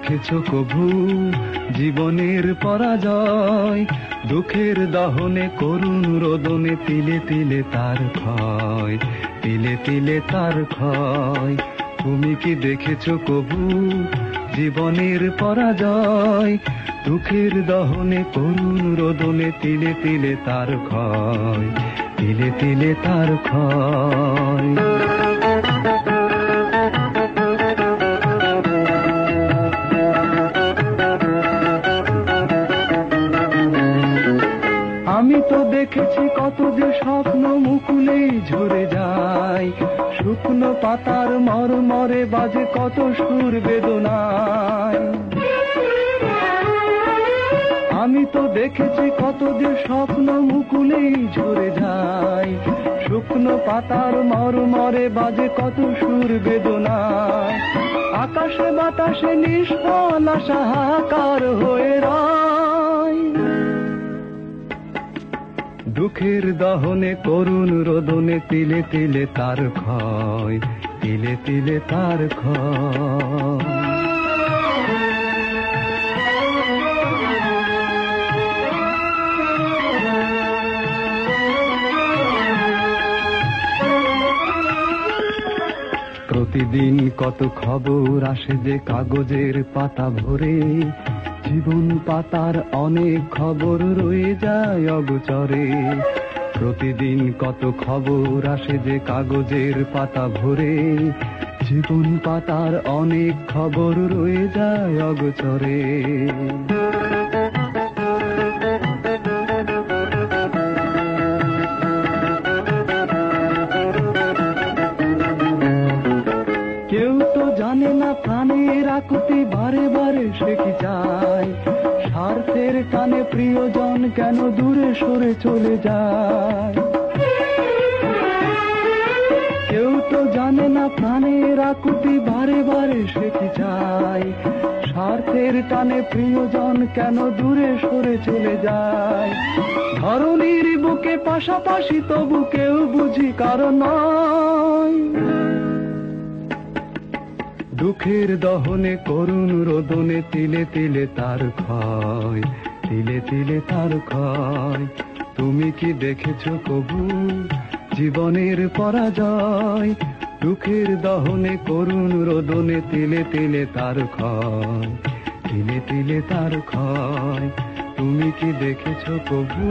দেখেছো কভু জীবনের পরাজয়? দুঃখের দহনে করুণ রোদনে তিলে তিলে তার ক্ষয়, তিলে তিলে তার ক্ষয়। তুমি কি দেখেছো কভু জীবনের পরাজয়? দুঃখের দহনে করুণ রোদনে তিলে তিলে তার ক্ষয়, তিলে তিলে তার ক্ষয়। আমি তো দেখেছি কত যে স্বপ্ন মুকুলেই ঝরে যায়, শুকনো পাতার মরমরে বাজে কত সুর বেদনায়। আমি তো দেখেছি কত যে স্বপ্ন মুকুলেই ঝরে যায়, শুকনো পাতার মরমরে বাজে কত সুর বেদনায়। আকাশে বাতাসে নিষ্ফল আশা হাহাকার হয়ে রয়, দুঃখের দহনে করুণ রোদনে তিলে তিলে তার ক্ষয়, তিলে তিলে তার ক্ষয়। প্রতিদিন কত খবর আসে যে কাগজের পাতা ভরে, জীবন পাতার অনেক খবর রয়ে যায় অগোচরে। প্রতিদিন কত খবর আসে যে কাগজের পাতা ভরে, জীবন পাতার অনেক খবর রয়ে যায় অগোচরে। কেউ তো জানে না প্রাণের আকুতি বারে বারে সে কি চায়, স্বার্থের টানে প্রিয়জন কেন দূরে সরে চলে যায়। কেউ তো জানে না প্রাণের আকুতি বারে বারে সে কি চায়, স্বার্থের টানে প্রিয়জন কেন দূরে সরে চলে যায়। ধরনীর বুকে পাশাপাশি তবু কেউ বুঝি কারণ নয়, দুঃখের দহনে করুণ রোদনে তিলে তিলে তার ক্ষয়, তিলে তিলে তার ক্ষয়। তুমি কি দেখেছো কভু জীবনের পরাজয়? দুঃখের দহনে করুণ রোদনে তিলে তিলে তার ক্ষয়, তিলে তিলে তার ক্ষয়। তুমি কি দেখেছো কভু?